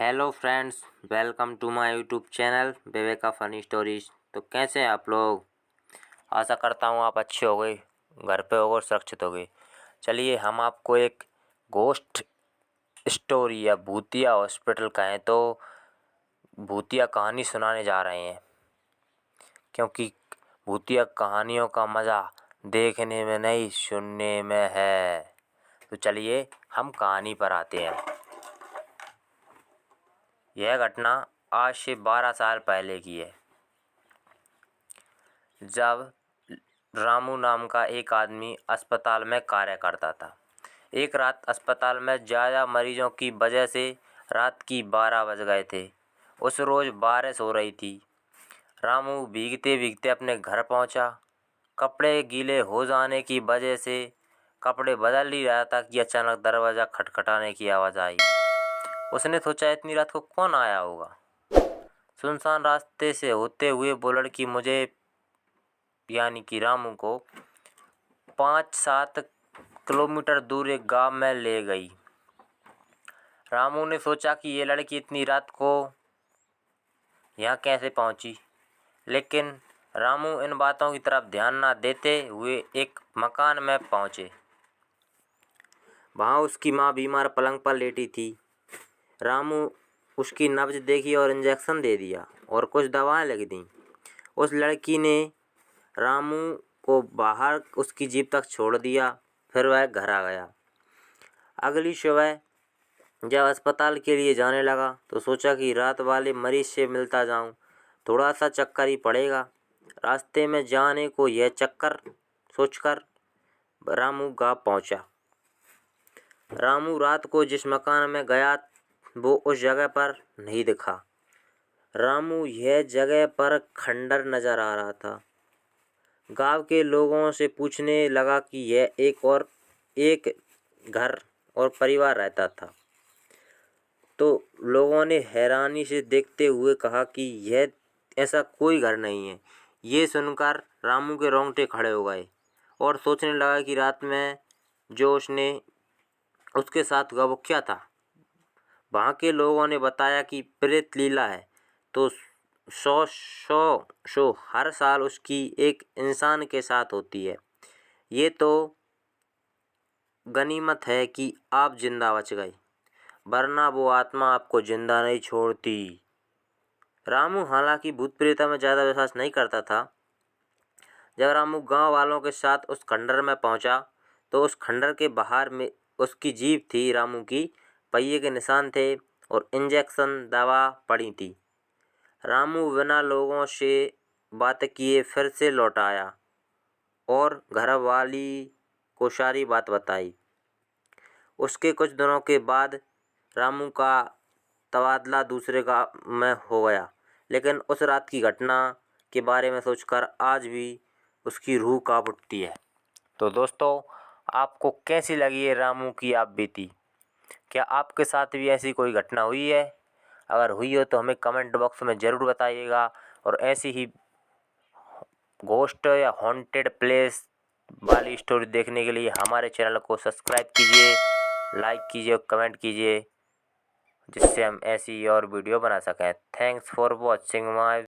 Hello friends, welcome to my YouTube channel Viveka funny stories. तो कैसे हैं आप लोग? आशा करता हूँ आप अच्छे हो गए, घर पे हो गए और सुरक्षित हो गए। चलिए हम आपको एक घोस्ट स्टोरी या भूतिया हॉस्पिटल कहें तो भूतिया कहानी सुनाने जा रहे हैं, क्योंकि भूतिया कहानियों का मज़ा देखने में नहीं सुनने में है। तो चलिए हम कहानी पर आते हैं। यह घटना आज से 12 साल पहले की है, जब रामू नाम का एक आदमी अस्पताल में कार्य करता था। एक रात अस्पताल में ज़्यादा मरीजों की वजह से रात की 12 बज गए थे। उस रोज़ बारिश हो रही थी। रामू भीगते भीगते अपने घर पहुंचा। कपड़े गीले हो जाने की वजह से कपड़े बदल ही रहा था कि अचानक दरवाज़ा खटखटाने की आवाज़ आई। उसने सोचा इतनी रात को कौन आया होगा। सुनसान रास्ते से होते हुए वो लड़की मुझे यानी कि रामू को 5-7 किलोमीटर दूर एक गांव में ले गई। रामू ने सोचा कि ये लड़की इतनी रात को यहाँ कैसे पहुँची, लेकिन रामू इन बातों की तरफ ध्यान न देते हुए एक मकान में पहुँचे। वहाँ उसकी माँ बीमार पलंग पर लेटी थी। रामू उसकी नब्ज देखी और इंजेक्शन दे दिया और कुछ दवाएं लिख दी। उस लड़की ने रामू को बाहर उसकी जीप तक छोड़ दिया, फिर वह घर आ गया। अगली सुबह जब अस्पताल के लिए जाने लगा तो सोचा कि रात वाले मरीज से मिलता जाऊं, थोड़ा सा चक्कर ही पड़ेगा। रास्ते में जाने को यह चक्कर सोचकर रामू गांव पहुंचा। रामू रात को जिस मकान में गया वो उस जगह पर नहीं दिखा। रामू यह जगह पर खंडर नजर आ रहा था। गांव के लोगों से पूछने लगा कि यह एक घर और परिवार रहता था, तो लोगों ने हैरानी से देखते हुए कहा कि यह ऐसा कोई घर नहीं है। ये सुनकर रामू के रोंगटे खड़े हो गए और सोचने लगा कि रात में जो उसके साथ हुआ वो क्या था। वहाँ के लोगों ने बताया कि प्रेत लीला है, तो सौ हर साल उसकी एक इंसान के साथ होती है। ये तो गनीमत है कि आप जिंदा बच गए, वरना वो आत्मा आपको जिंदा नहीं छोड़ती। रामू हालांकि भूत प्रेत में ज़्यादा विश्वास नहीं करता था। जब रामू गांव वालों के साथ उस खंडर में पहुंचा तो उस खंडर के बाहर में उसकी जीप थी। रामू की पहिए के निशान थे और इंजेक्शन दवा पड़ी थी। रामू बिना लोगों से बात किए फिर से लौट आया और घरवाली को सारी बात बताई। उसके कुछ दिनों के बाद रामू का तबादला दूसरे गाँव में हो गया, लेकिन उस रात की घटना के बारे में सोचकर आज भी उसकी रूह कांप उठती है। तो दोस्तों, आपको कैसी लगी है रामू की आप बीती? क्या आपके साथ भी ऐसी कोई घटना हुई है? अगर हुई हो तो हमें कमेंट बॉक्स में ज़रूर बताइएगा। और ऐसी ही घोस्ट या हॉन्टेड प्लेस वाली स्टोरी देखने के लिए हमारे चैनल को सब्सक्राइब कीजिए, लाइक कीजिए और कमेंट कीजिए, जिससे हम ऐसी और वीडियो बना सकें। Thanks for watching my